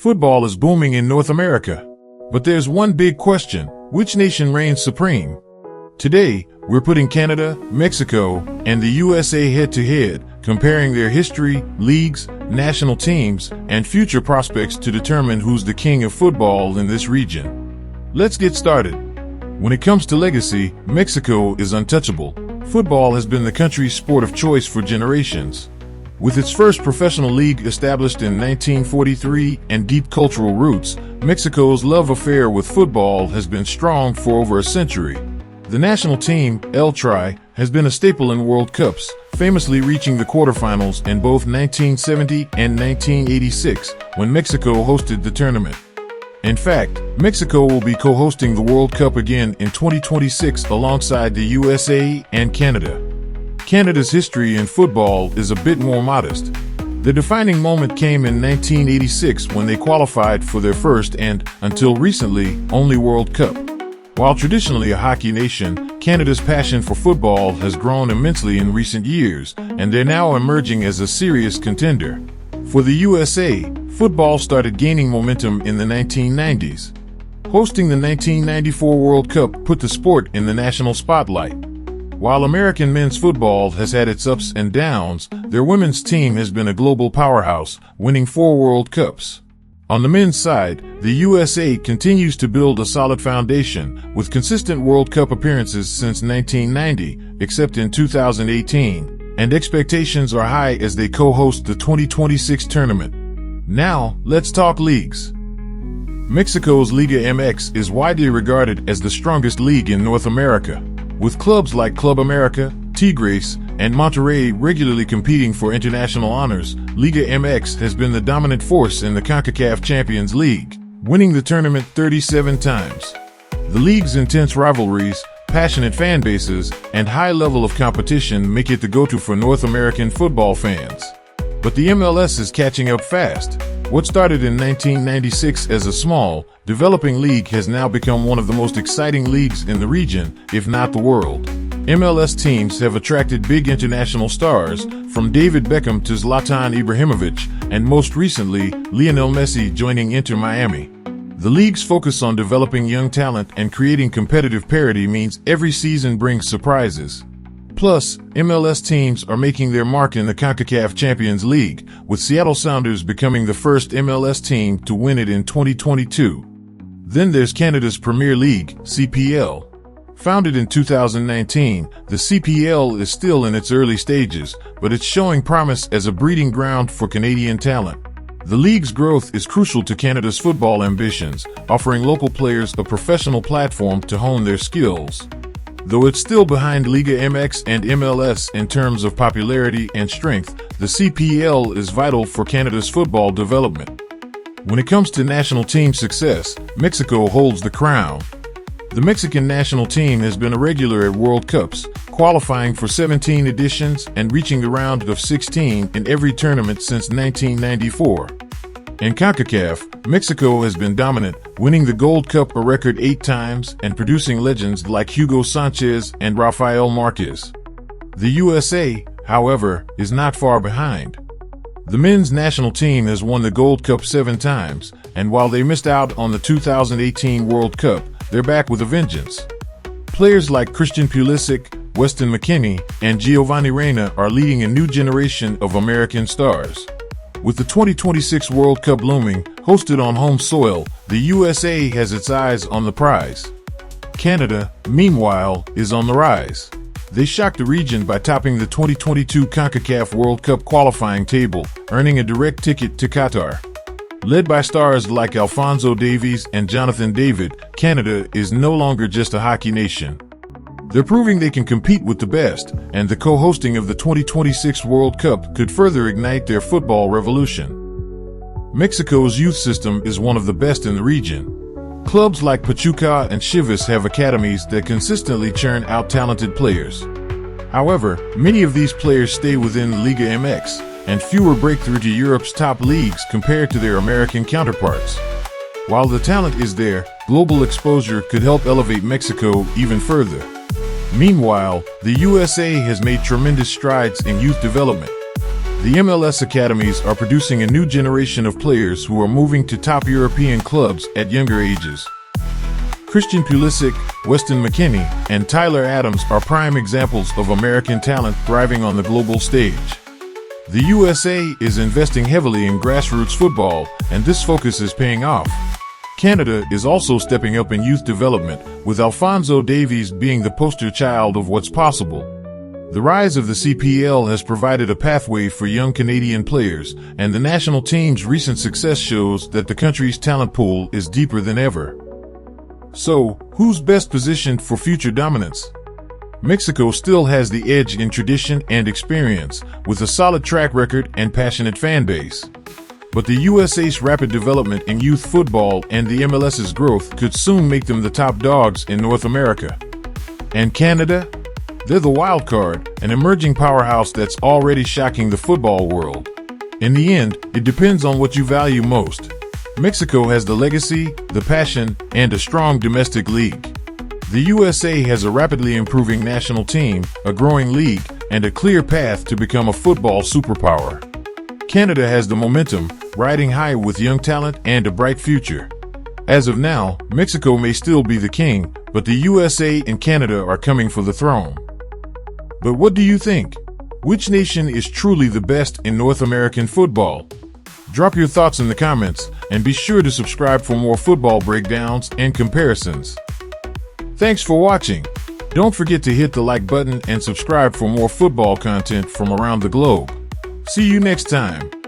Football is booming in North America. But there's one big question: which nation reigns supreme? Today, we're putting Canada, Mexico, and the USA head-to-head, comparing their history, leagues, national teams, and future prospects to determine who's the king of football in this region. Let's get started. When it comes to legacy, Mexico is untouchable. Football has been the country's sport of choice for generations. With its first professional league established in 1943 and deep cultural roots, Mexico's love affair with football has been strong for over a century. The national team, El Tri, has been a staple in World Cups, famously reaching the quarterfinals in both 1970 and 1986, when Mexico hosted the tournament. In fact, Mexico will be co-hosting the World Cup again in 2026 alongside the USA and Canada. Canada's history in football is a bit more modest. The defining moment came in 1986 when they qualified for their first and, until recently, only World Cup. While traditionally a hockey nation, Canada's passion for football has grown immensely in recent years, and they're now emerging as a serious contender. For the USA, football started gaining momentum in the 1990s. Hosting the 1994 World Cup put the sport in the national spotlight. While American men's football has had its ups and downs, their women's team has been a global powerhouse, winning 4 World Cups. On the men's side, the USA continues to build a solid foundation, with consistent World Cup appearances since 1990, except in 2018, and expectations are high as they co-host the 2026 tournament. Now, let's talk leagues. Mexico's Liga MX is widely regarded as the strongest league in North America, with clubs like Club America, Tigres, and Monterrey regularly competing for international honors. Liga MX has been the dominant force in the CONCACAF Champions League, winning the tournament 37 times. The league's intense rivalries, passionate fan bases, and high level of competition make it the go-to for North American football fans. But the MLS is catching up fast. What started in 1996 as a small, developing league has now become one of the most exciting leagues in the region, if not the world. MLS teams have attracted big international stars, from David Beckham to Zlatan Ibrahimovic, and most recently, Lionel Messi joining Inter Miami. The league's focus on developing young talent and creating competitive parity means every season brings surprises. Plus, MLS teams are making their mark in the CONCACAF Champions League, with Seattle Sounders becoming the first MLS team to win it in 2022. Then there's Canada's Premier League, CPL. Founded in 2019, the CPL is still in its early stages, but it's showing promise as a breeding ground for Canadian talent. The league's growth is crucial to Canada's football ambitions, offering local players a professional platform to hone their skills. Though it's still behind Liga MX and MLS in terms of popularity and strength, the CPL is vital for Canada's football development. When it comes to national team success, Mexico holds the crown. The Mexican national team has been a regular at World Cups, qualifying for 17 editions and reaching the round of 16 in every tournament since 1994. In CONCACAF, Mexico has been dominant, winning the Gold Cup a record 8 times and producing legends like Hugo Sanchez and Rafael Marquez. The USA, however, is not far behind. The men's national team has won the Gold Cup 7 times, and while they missed out on the 2018 World Cup, they're back with a vengeance. Players like Christian Pulisic, Weston McKennie, and Giovanni Reyna are leading a new generation of American stars. With the 2026 World Cup looming, hosted on home soil, the USA has its eyes on the prize. Canada, meanwhile, is on the rise. They shocked the region by topping the 2022 CONCACAF World Cup qualifying table, earning a direct ticket to Qatar. Led by stars like Alphonso Davies and Jonathan David, Canada is no longer just a hockey nation. They're proving they can compete with the best, and the co-hosting of the 2026 World Cup could further ignite their football revolution. Mexico's youth system is one of the best in the region. Clubs like Pachuca and Chivas have academies that consistently churn out talented players. However, many of these players stay within Liga MX, and fewer break through to Europe's top leagues compared to their American counterparts. While the talent is there, global exposure could help elevate Mexico even further. Meanwhile, the USA has made tremendous strides in youth development. The MLS academies are producing a new generation of players who are moving to top European clubs at younger ages. Christian Pulisic, Weston McKennie, and Tyler Adams are prime examples of American talent thriving on the global stage. The USA is investing heavily in grassroots football, and this focus is paying off. Canada is also stepping up in youth development, with Alphonso Davies being the poster child of what's possible. The rise of the CPL has provided a pathway for young Canadian players, and the national team's recent success shows that the country's talent pool is deeper than ever. So, who's best positioned for future dominance? Mexico still has the edge in tradition and experience, with a solid track record and passionate fan base. But the USA's rapid development in youth football and the MLS's growth could soon make them the top dogs in North America. And Canada? They're the wild card, an emerging powerhouse that's already shocking the football world. In the end, it depends on what you value most. Mexico has the legacy, the passion, and a strong domestic league. The USA has a rapidly improving national team, a growing league, and a clear path to become a football superpower. Canada has the momentum, riding high with young talent and a bright future. As of now, Mexico may still be the king, but the USA and Canada are coming for the throne. But what do you think? Which nation is truly the best in North American football? Drop your thoughts in the comments, and be sure to subscribe for more football breakdowns and comparisons. Thanks for watching. Don't forget to hit the like button and subscribe for more football content from around the globe. See you next time.